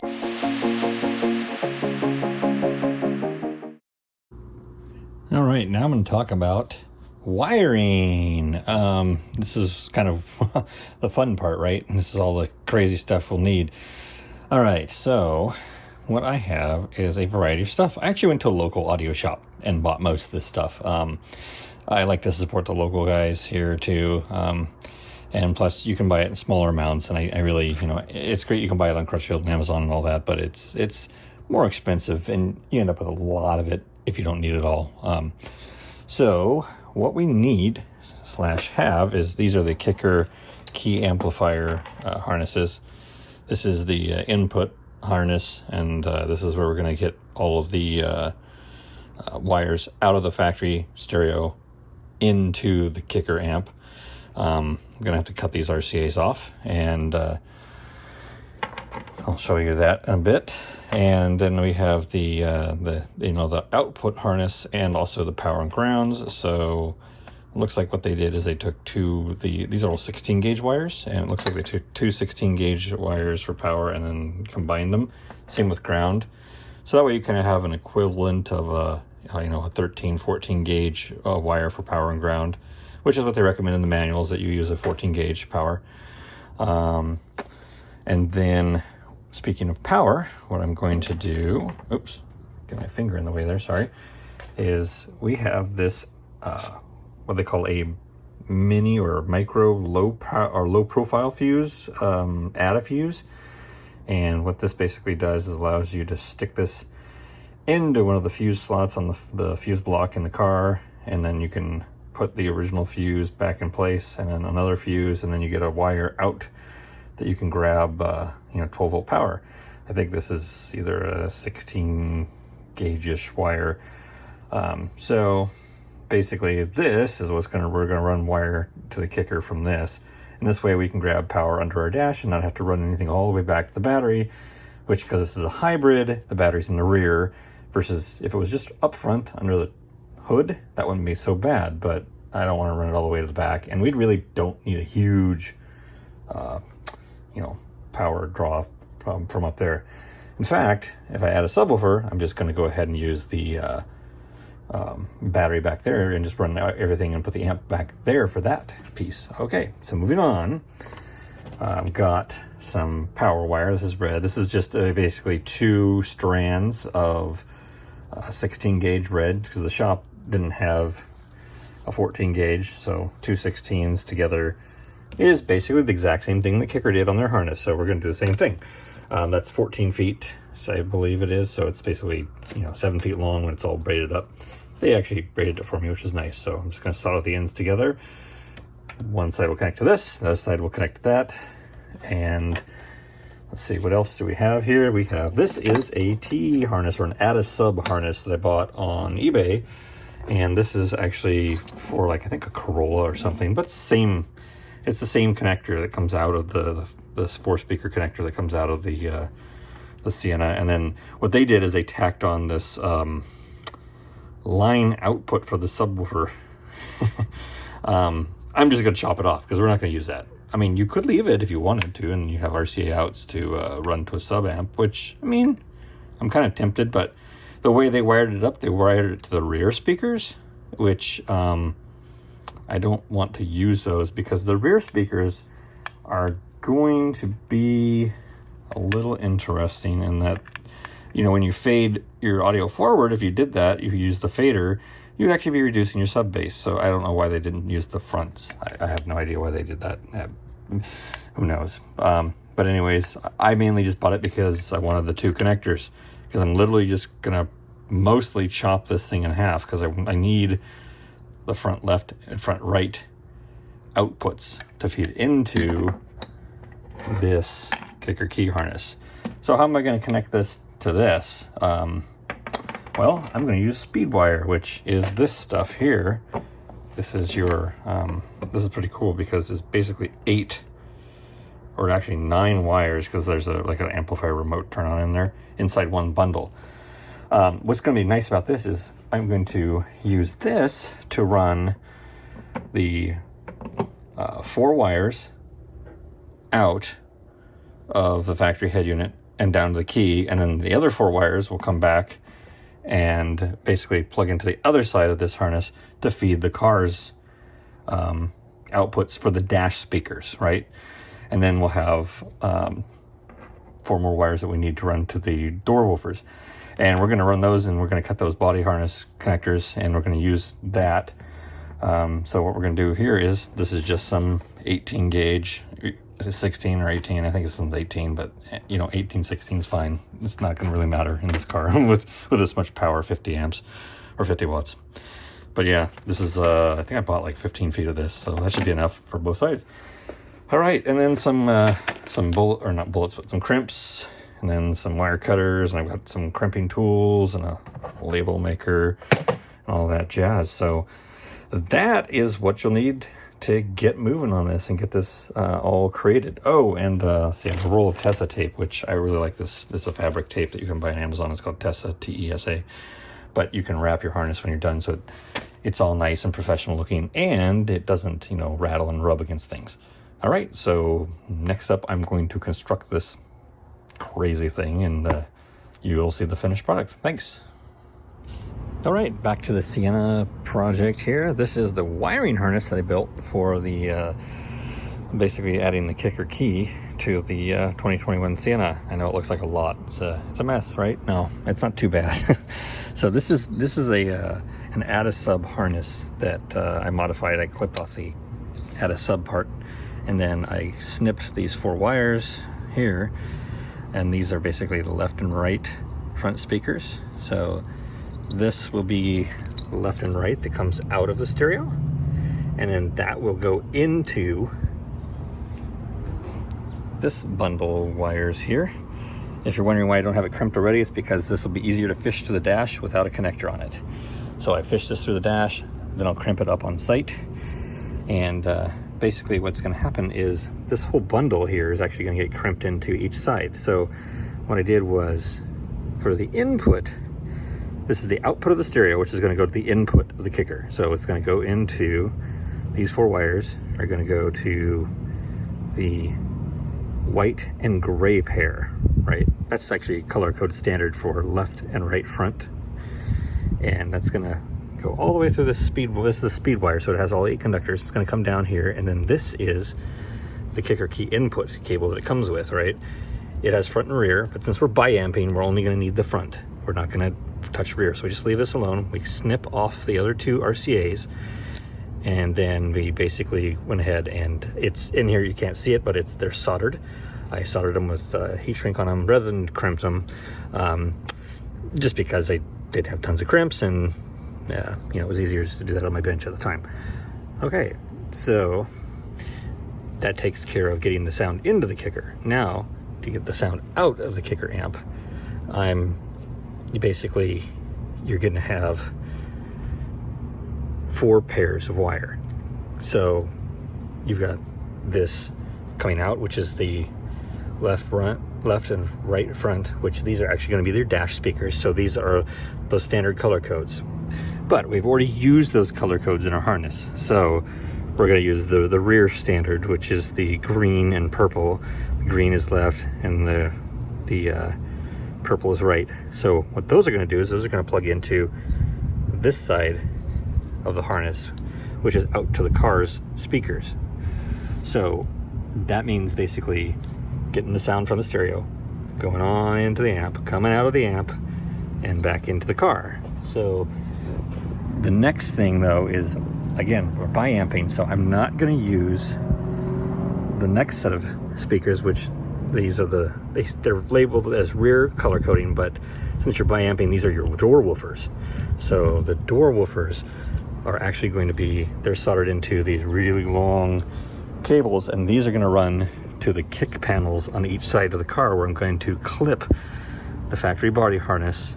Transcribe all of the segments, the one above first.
All right, now I'm going to talk about wiring. This is kind of the fun part, right? This is all the crazy stuff we'll need. All right, so what I have is a variety of stuff. I actually went to a local audio shop and bought most of this stuff. I like to support the local guys here too. And plus you can buy it in smaller amounts, and I really, it's great you can buy it on Crutchfield and Amazon and all that, but it's more expensive and you end up with a lot of it if you don't need it all. So what we need / have is, these are the kicker key amplifier harnesses. This is the input harness, and this is where we're going to get all of the wires out of the factory stereo into the kicker amp. I'm going to have to cut these RCAs off, and I'll show you that in a bit. And then we have the output harness and also the power and grounds. So it looks like what they did is they took these are all 16 gauge wires, and it looks like they took two 16 gauge wires for power and then combined them. Same with ground. So that way you kind of have an equivalent of a 13, 14 gauge wire for power and ground, which is what they recommend in the manuals, that you use a 14 gauge power. And then, speaking of power, what I'm going to do, oops, get my finger in the way there, sorry, is we have this, what they call a mini or micro low profile fuse, add a fuse. And what this basically does is allows you to stick this into one of the fuse slots on the fuse block in the car, and then you can put the original fuse back in place, and then another fuse, and then you get a wire out that you can grab 12 volt power. I think this is either a 16 gauge-ish wire. So basically this is we're gonna run wire to the kicker from this, and this way we can grab power under our dash and not have to run anything all the way back to the battery, which, because this is a hybrid, the battery's in the rear, versus if it was just up front under the hood, that wouldn't be so bad. But I don't want to run it all the way to the back, and we really don't need a huge power draw from up there. In fact, if I add a subwoofer, I'm just going to go ahead and use the battery back there and just run everything and put the amp back there for that piece. Okay, so moving on, I've got some power wire. This is red. This is just basically two strands of 16 gauge red, because the shop didn't have a 14 gauge, so two 16s together is basically the exact same thing the kicker did on their harness. So we're going to do the same thing. That's 14 feet, so I believe it is. So it's basically 7 feet long when it's all braided up. They actually braided it for me, which is nice. So I'm just going to solder the ends together. One side will connect to this, the other side will connect to that. And let's see, what else do we have here? We have, this is a T harness, or an add-a sub harness that I bought on eBay. And this is actually for, like, I think a Corolla or something, but it's the same connector that comes out of the 4-speaker connector that comes out of the Sienna. And then what they did is they tacked on this line output for the subwoofer. I'm just going to chop it off because we're not going to use that. I mean, you could leave it if you wanted to, and you have RCA outs to run to a sub amp, which, I mean, I'm kind of tempted, but the way they wired it up, they wired it to the rear speakers, which I don't want to use those, because the rear speakers are going to be a little interesting in that, when you fade your audio forward, if you did that, if you use the fader, you'd actually be reducing your sub bass. So I don't know why they didn't use the fronts. I have no idea why they did that. Who knows? But anyways, I mainly just bought it because I wanted the two connectors, because I'm literally just gonna mostly chop this thing in half, because I need the front left and front right outputs to feed into this kicker key harness. So how am I going to connect this to this? Well, I'm going to use speed wire, which is this stuff here. This is this is pretty cool, because it's basically 8 or actually 9 wires, because there's like an amplifier remote turn on in there inside one bundle. What's going to be nice about this is I'm going to use this to run the 4 wires out of the factory head unit and down to the key, and then the other 4 wires will come back and basically plug into the other side of this harness to feed the car's outputs for the dash speakers, right? And then we'll have 4 more wires that we need to run to the door woofers. And we're going to run those, and we're going to cut those body harness connectors, and we're going to use that. So what we're going to do here is, this is just some 18 gauge, is it 16 or 18? I think this one's 18, but you know, 18, 16 is fine. It's not going to really matter in this car with this much power, 50 amps or 50 watts. But yeah, this is, I think I bought like 15 feet of this, so that should be enough for both sides. All right, and then some not bullets, but some crimps, and then some wire cutters, and I've got some crimping tools and a label maker and all that jazz. So that is what you'll need to get moving on this and get this all created. Oh, and see, I have a roll of Tessa tape, which I really like. This is a fabric tape that you can buy on Amazon. It's called Tessa, T-E-S-A. But you can wrap your harness when you're done, so it's all nice and professional looking, and it doesn't, you know, rattle and rub against things. All right, so next up, I'm going to construct this crazy thing, and you'll see the finished product. Thanks. All right, back to the Sienna project here. This is the wiring harness that I built for the, basically adding the kicker key to the 2021 Sienna. I know it looks like a lot. It's a mess, right? No, it's not too bad. So this is an add a sub harness that I modified. I clipped off the add a sub part, and then I snipped these 4 wires here, and these are basically the left and right front speakers. So this will be left and right that comes out of the stereo, and then that will go into this bundle of wires here. If you're wondering why I don't have it crimped already, it's because this will be easier to fish to the dash without a connector on it. So I fish this through the dash, then I'll crimp it up on site, and basically what's going to happen is this whole bundle here is actually going to get crimped into each side. So what I did was, for the input, this is the output of the stereo, which is going to go to the input of the kicker. So it's going to go into, these 4 wires are going to go to the white and gray pair, right? That's actually color coded standard for left and right front. And that's going to go all the way through this is the speed wire, so it has all 8 conductors. It's going to come down here, and then this is the kicker key input cable that it comes with, right? It has front and rear, but since we're bi-amping, we're only going to need the front. We're not going to touch rear, so we just leave this alone. We snip off the other 2 RCAs, and then we basically went ahead, and it's in here, you can't see it, but they're soldered. I soldered them with heat shrink on them rather than crimped them, just because I did have tons of crimps, and you know, it was easier just to do that on my bench at the time. Okay, so that takes care of getting the sound into the kicker. Now, to get the sound out of the kicker amp, you're going to have 4 pairs of wire. So you've got this coming out, which is the left and right front, which these are actually going to be their dash speakers. So these are those standard color codes, but we've already used those color codes in our harness. So we're going to use the rear standard, which is the green and purple. The green is left, and the purple is right. So what those are going to do is those are going to plug into this side of the harness, which is out to the car's speakers. So that means basically getting the sound from the stereo, going on into the amp, coming out of the amp, and back into the car. So the next thing though is, again, we're bi-amping, so I'm not going to use the next set of speakers, which these are they're labeled as rear color coding, but since you're bi-amping, these are your door woofers. So the door woofers are actually going to be, they're soldered into these really long cables, and these are going to run to the kick panels on each side of the car, where I'm going to clip the factory body harness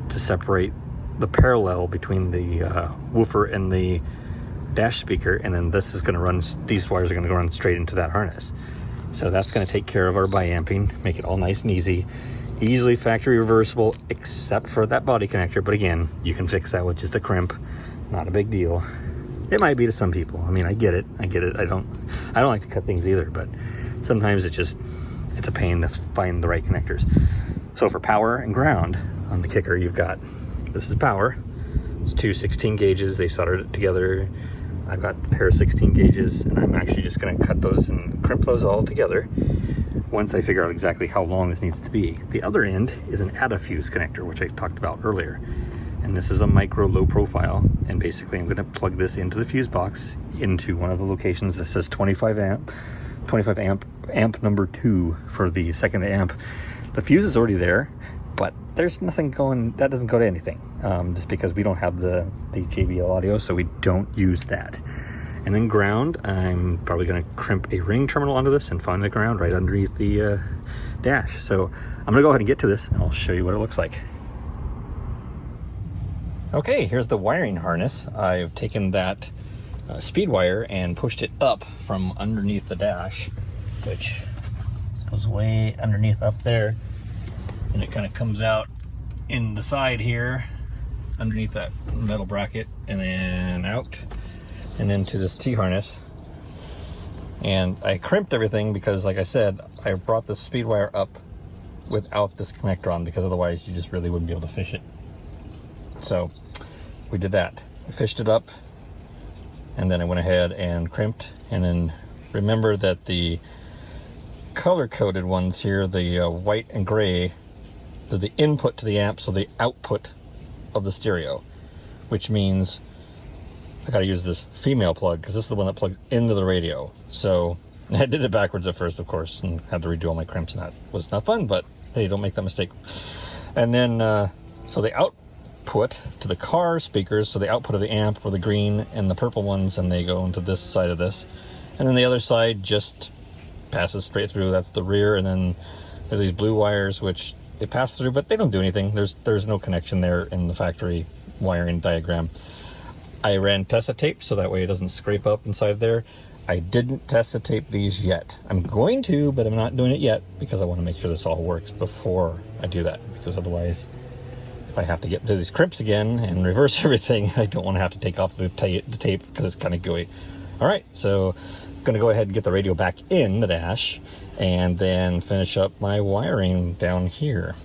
to separate the parallel between the woofer and the dash speaker, and then this is going to run, these wires are going to run straight into that harness. So that's going to take care of our bi-amping, make it all nice and easily factory reversible, except for that body connector. But again, you can fix that with just a crimp, not a big deal. It might be to some people. I mean, I get it. I don't like to cut things either, but sometimes it's it's a pain to find the right connectors. So for power and ground on the kicker, you've got, this is power. It's two 16 gauges. They soldered it together. I've got a pair of 16 gauges, and I'm actually just going to cut those and crimp those all together once I figure out exactly how long this needs to be. The other end is an add-a-fuse connector, which I talked about earlier. And this is a micro low profile, and basically I'm going to plug this into the fuse box into one of the locations that says 25 amp number 2 for the second amp. The fuse is already there, but there's nothing going, that doesn't go to anything, just because we don't have the JBL audio, so we don't use that. And then ground, I'm probably going to crimp a ring terminal onto this and find the ground right underneath the dash. So I'm going to go ahead and get to this, and I'll show you what it looks like. Okay, here's the wiring harness. I've taken that speed wire and pushed it up from underneath the dash, which goes way underneath up there, and it kind of comes out in the side here underneath that metal bracket, and then out and into this T-harness. And I crimped everything because, like I said, I brought the speed wire up without this connector on, because otherwise you just really wouldn't be able to fish it. So we did that. I fished it up, and then I went ahead and crimped. And then remember that the color-coded ones here, the white and gray, they're the input to the amp, so the output of the stereo, which means I gotta use this female plug because this is the one that plugs into the radio. So I did it backwards at first, of course, and had to redo all my crimps, and that was not fun, but hey, don't make that mistake. And then, so the output to the car speakers, so the output of the amp were the green and the purple ones, and they go into this side of this. And then the other side just passes straight through, that's the rear. And then there's these blue wires, which they pass through, but they don't do anything. There's no connection there in the factory wiring diagram. I ran Tessa tape so that way it doesn't scrape up inside there. I didn't Tessa tape these yet. I'm going to, but I'm not doing it yet because I want to make sure this all works before I do that, because otherwise, if I have to get to these crimps again and reverse everything, I don't want to have to take off the tape because it's kind of gooey. All right, so I'm going to go ahead and get the radio back in the dash and then finish up my wiring down here.